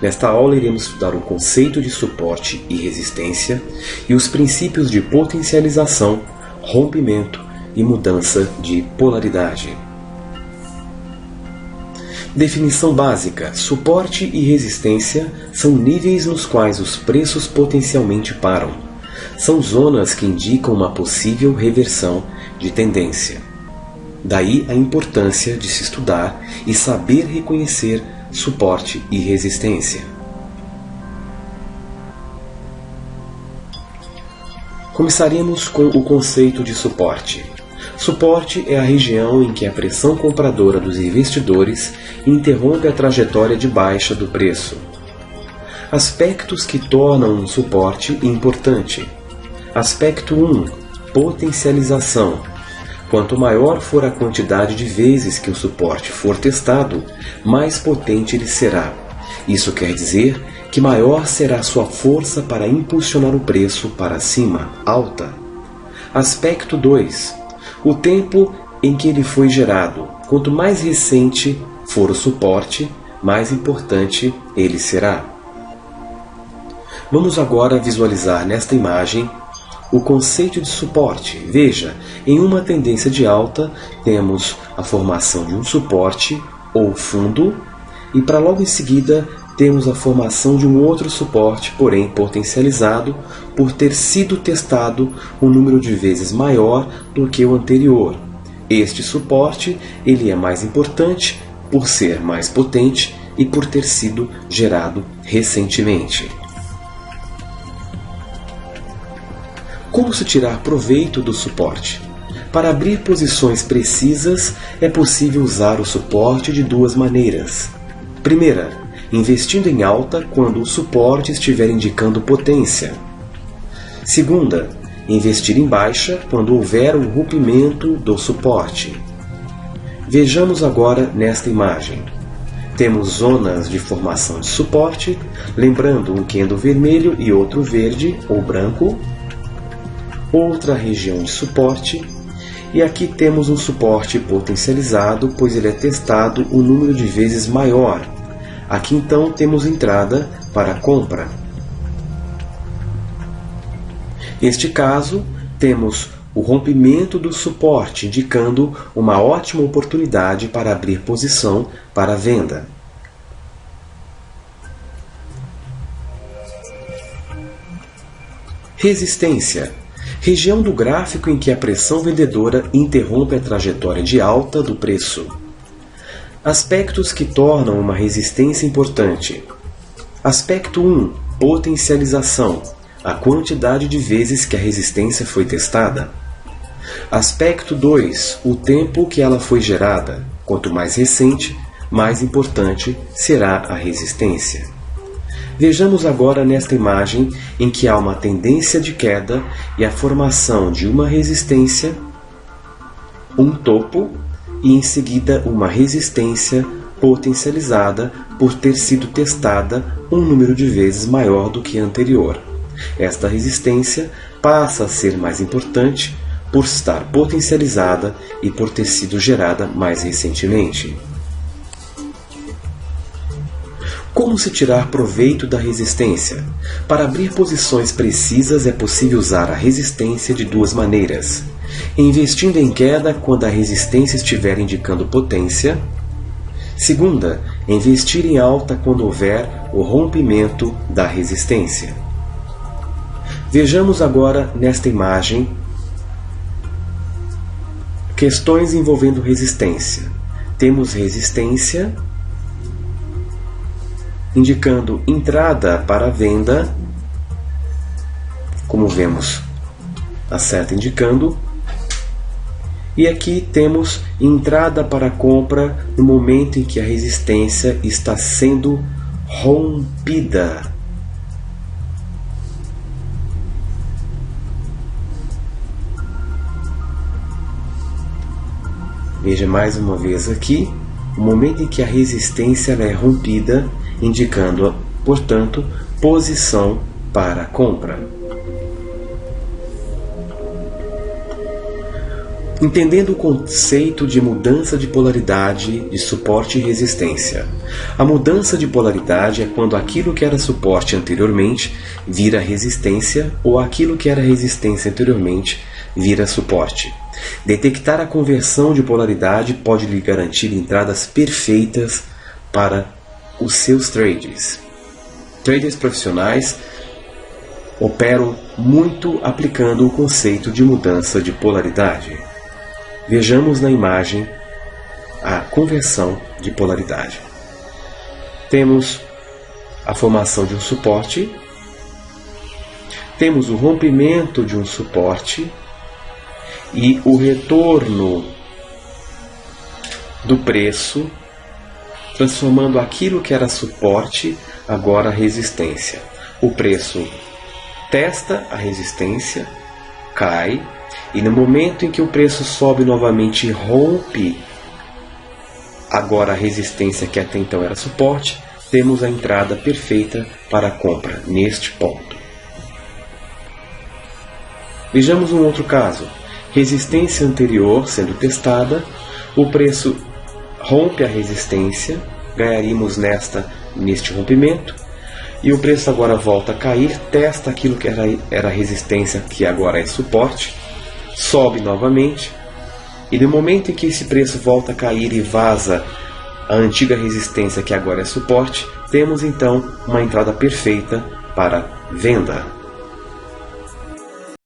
Nesta aula iremos estudar o conceito de suporte e resistência e os princípios de potencialização, rompimento e mudança de polaridade. Definição básica: suporte e resistência são níveis nos quais os preços potencialmente param. São zonas que indicam uma possível reversão de tendência. Daí a importância de se estudar e saber reconhecer suporte e resistência. Começaremos com o conceito de suporte. Suporte é a região em que a pressão compradora dos investidores interrompe a trajetória de baixa do preço. Aspectos que tornam um suporte importante. Aspecto 1. Potencialização. Quanto maior for a quantidade de vezes que o suporte for testado, mais potente ele será. Isso quer dizer que maior será sua força para impulsionar o preço para cima, alta. Aspecto 2. O tempo em que ele foi gerado. Quanto mais recente for o suporte, mais importante ele será. Vamos agora visualizar nesta imagem o conceito de suporte. Veja, em uma tendência de alta, temos a formação de um suporte ou fundo, e para logo em seguida temos a formação de um outro suporte, porém potencializado, por ter sido testado um número de vezes maior do que o anterior. Este suporte ele é mais importante por ser mais potente e por ter sido gerado recentemente. Como se tirar proveito do suporte? Para abrir posições precisas, é possível usar o suporte de duas maneiras. Primeira, investindo em alta quando o suporte estiver indicando potência. Segunda, investir em baixa quando houver um rompimento do suporte. Vejamos agora nesta imagem. Temos zonas de formação de suporte, lembrando um candle vermelho e outro verde ou branco. Outra região de suporte, e aqui temos um suporte potencializado, pois ele é testado um número de vezes maior. Aqui então temos entrada para compra. Neste caso, temos o rompimento do suporte, indicando uma ótima oportunidade para abrir posição para a venda. Resistência. Região do gráfico em que a pressão vendedora interrompe a trajetória de alta do preço. Aspectos que tornam uma resistência importante. Aspecto 1. Potencialização. A quantidade de vezes que a resistência foi testada. Aspecto 2. O tempo que ela foi gerada. Quanto mais recente, mais importante será a resistência. Vejamos agora nesta imagem em que há uma tendência de queda e a formação de uma resistência, um topo e em seguida uma resistência potencializada por ter sido testada um número de vezes maior do que a anterior. Esta resistência passa a ser mais importante por estar potencializada e por ter sido gerada mais recentemente. Como se tirar proveito da resistência? Para abrir posições precisas é possível usar a resistência de duas maneiras. Investindo em queda quando a resistência estiver indicando potência. Segunda, investir em alta quando houver o rompimento da resistência. Vejamos agora nesta imagem questões envolvendo resistência. Temos resistência indicando entrada para a venda, como vemos a seta indicando, e aqui temos entrada para a compra no momento em que a resistência está sendo rompida. Veja mais uma vez aqui, o momento em que a resistência é rompida, indicando, portanto, posição para compra. Entendendo o conceito de mudança de polaridade de suporte e resistência. A mudança de polaridade é quando aquilo que era suporte anteriormente vira resistência ou aquilo que era resistência anteriormente vira suporte. Detectar a conversão de polaridade pode lhe garantir entradas perfeitas para os seus trades. Traders profissionais operam muito aplicando o conceito de mudança de polaridade. Vejamos na imagem a conversão de polaridade. Temos a formação de um suporte, temos o rompimento de um suporte e o retorno do preço, transformando aquilo que era suporte agora resistência. O preço testa a resistência, cai, e no momento em que o preço sobe novamente e rompe agora a resistência que até então era suporte, temos a entrada perfeita para a compra neste ponto. Vejamos um outro caso. Resistência anterior sendo testada, o preço rompe a resistência, ganharíamos neste rompimento, e o preço agora volta a cair, testa aquilo que era resistência, que agora é suporte, sobe novamente, e no momento em que esse preço volta a cair e vaza a antiga resistência, que agora é suporte, temos então uma entrada perfeita para venda.